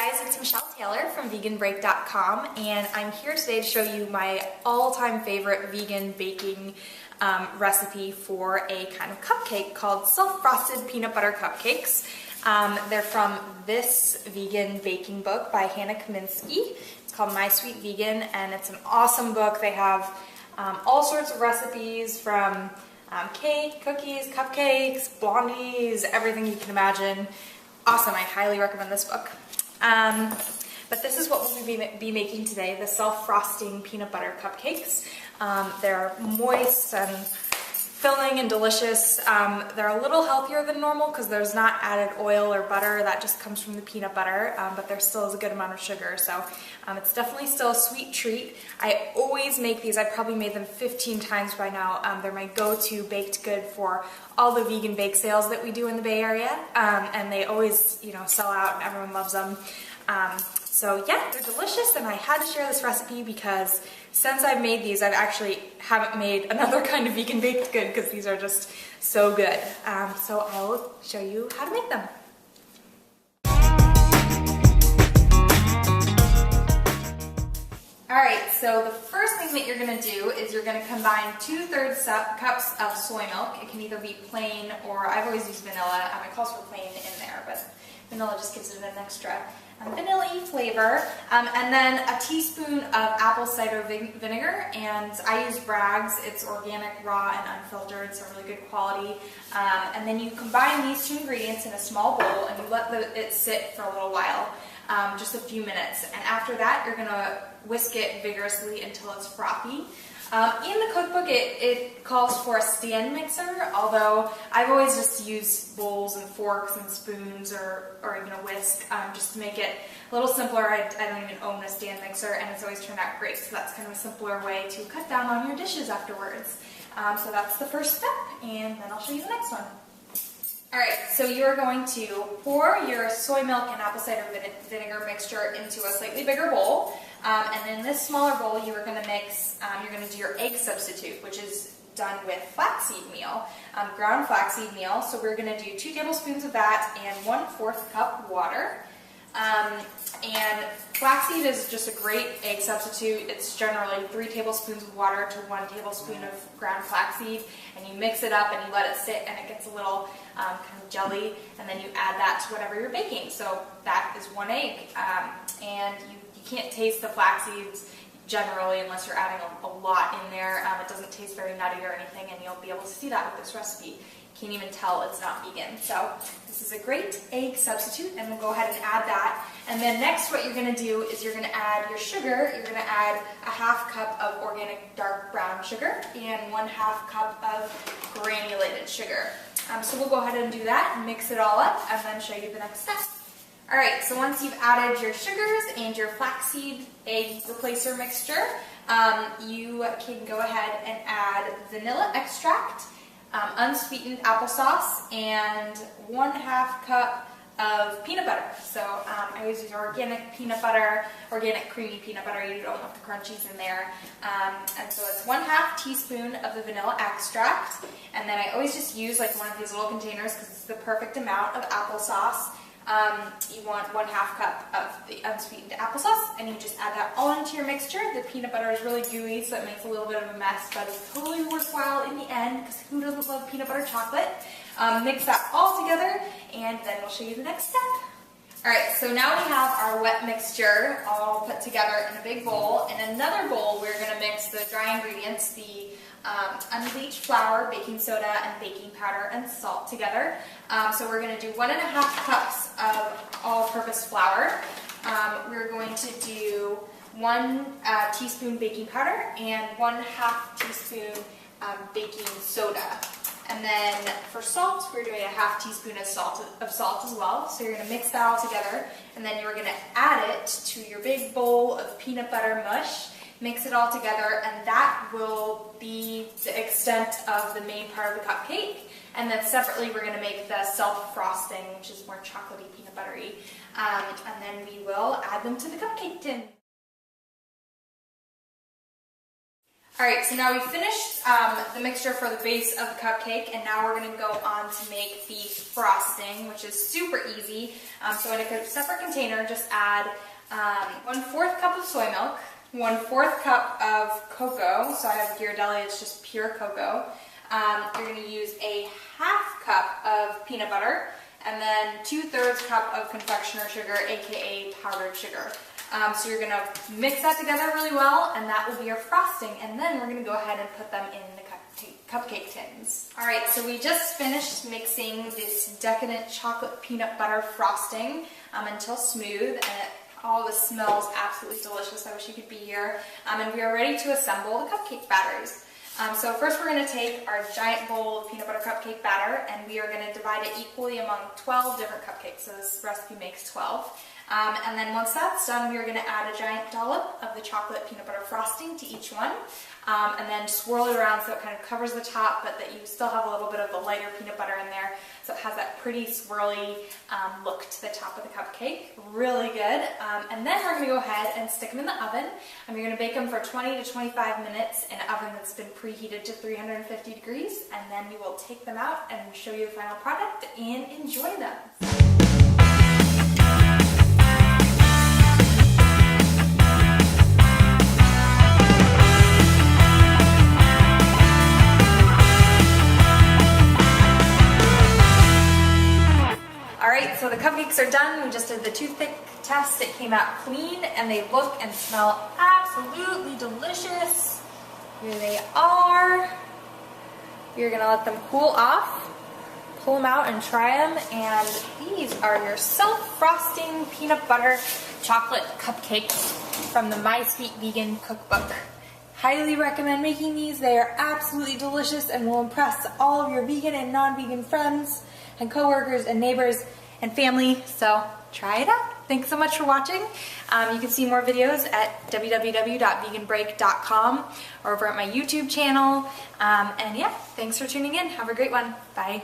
guys, it's Michelle Taylor from veganbreak.com, and I'm here today to show you my all-time favorite vegan baking recipe for a kind of cupcake called self-frosted peanut butter cupcakes. They're from this vegan baking book by Hannah Kaminsky. It's called My Sweet Vegan, and it's an awesome book. They have all sorts of recipes from cake, cookies, cupcakes, blondies, everything you can imagine. Awesome, I highly recommend this book. But this is what we'll be making today, the self-frosting peanut butter cupcakes. They're moist and filling and delicious. They're a little healthier than normal because there's not added oil or butter. That just comes from the peanut butter, but there still is a good amount of sugar. So it's definitely still a sweet treat. I always make these. I've probably made them 15 times by now. They're my go-to baked good for all the vegan bake sales that we do in the Bay Area. And they always, sell out and everyone loves them. So yeah, they're delicious, and I had to share this recipe because since I've made these, I've actually haven't made another kind of vegan baked good because these are just so good. So I'll show you how to make them. Alright, so the first thing that you're going to do is you're going to combine 2/3 cups of soy milk. It can either be plain or I've always used vanilla. It calls for plain in there, but vanilla just gives it an extra vanilla-y flavor. And then a teaspoon of apple cider vinegar, and I use Bragg's. It's organic, raw, and unfiltered, so really good quality. And then you combine these two ingredients in a small bowl and you let it sit for a little while, just a few minutes. And after that, you're going to whisk it vigorously until it's frothy. In the cookbook, it calls for a stand mixer, although I've always just used bowls and forks and spoons or whisk, just to make it a little simpler. I don't even own a stand mixer, and it's always turned out great, so that's kind of a simpler way to cut down on your dishes afterwards. So that's the first step, and then I'll show you the next one. Alright, so you're going to pour your soy milk and apple cider vinegar mixture into a slightly bigger bowl. And in this smaller bowl, you are going to mix, you're going to do your egg substitute, which is done with flaxseed meal, ground flaxseed meal. So we're going to do 2 tablespoons of that and 1/4 cup water. And flaxseed is just a great egg substitute. It's generally 3 tablespoons of water to 1 tablespoon of ground flaxseed, and you mix it up and you let it sit, and it gets a little kind of jelly, and then you add that to whatever you're baking. So that is 1 egg, and you can't taste the flax seeds generally unless you're adding a lot in there. It doesn't taste very nutty or anything, and you'll be able to see that with this recipe. You can't even tell it's not vegan. So this is a great egg substitute, and we'll go ahead and add that. And then next what you're going to do is you're going to add your sugar. You're going to add a 1/2 cup of organic dark brown sugar and 1/2 cup of granulated sugar. So we'll go ahead and do that and mix it all up and then show you the next step. Alright, so once you've added your sugars and your flaxseed egg replacer mixture, you can go ahead and add vanilla extract, unsweetened applesauce, and 1/2 cup of peanut butter. So I always use organic peanut butter, organic creamy peanut butter. You don't want the crunchies in there. And so it's 1/2 teaspoon of the vanilla extract, and then I always just use like one of these little containers because it's the perfect amount of applesauce. You want 1/2 cup of the unsweetened applesauce, and you just add that all into your mixture. The peanut butter is really gooey, so it makes a little bit of a mess, but it's totally worthwhile in the end because who doesn't love peanut butter chocolate? Mix that all together, and then we'll show you the next step. Alright, so now we have our wet mixture all put together in a big bowl. In another bowl, we're going to mix the dry ingredients, the unbleached flour, baking soda, and baking powder and salt together. So we're going to do 1.5 cups of all-purpose flour. We're going to do 1 teaspoon baking powder and 1/2 teaspoon baking soda. And then for salt, we're doing a 1/2 teaspoon of salt as well. So you're going to mix that all together, and then you're going to add it to your big bowl of peanut butter mush. Mix it all together, and that will be the extent of the main part of the cupcake. And then separately, we're going to make the self-frosting, which is more chocolatey, peanut buttery. And then we will add them to the cupcake tin. All right, so now we finished the mixture for the base of the cupcake, and now we're gonna go on to make the frosting, which is super easy. So in a separate container, just add 1/4 cup of soy milk, 1/4 cup of cocoa. So I have Ghirardelli, it's just pure cocoa. You're gonna use a 1/2 cup of peanut butter, and then 2/3 cup of confectioner sugar, aka powdered sugar. So you're gonna mix that together really well, and that will be your frosting. And then we're gonna go ahead and put them in the cupcake tins. All right, so we just finished mixing this decadent chocolate peanut butter frosting until smooth, and all this smells absolutely delicious. I wish you could be here. And we are ready to assemble the cupcake batteries. So first we're going to take our giant bowl of peanut butter cupcake batter, and we are going to divide it equally among 12 different cupcakes. So this recipe makes 12. And then once that's done, we are going to add a giant dollop of the chocolate peanut butter frosting to each one. And then swirl it around so it kind of covers the top, but that you still have a little bit of the lighter peanut butter in there. So it has that pretty swirly look to the top of the cupcake. Really good. And then we're going to go ahead and stick them in the oven. And you're going to bake them for 20 to 25 minutes in an oven that's been preheated to 350 degrees. And then we will take them out and show you the final product and enjoy them. So the cupcakes are done. We just did the toothpick test. It came out clean, and they look and smell absolutely delicious. Here they are. You're gonna let them cool off, pull them out and try them, and these are your self-frosting peanut butter chocolate cupcakes from the My Sweet Vegan cookbook. Highly recommend making these. They are absolutely delicious and will impress all of your vegan and non-vegan friends and coworkers and neighbors and family, so try it out. Thanks so much for watching. You can see more videos at www.veganbreak.com or over at my YouTube channel. And yeah, thanks for tuning in. Have a great one. Bye.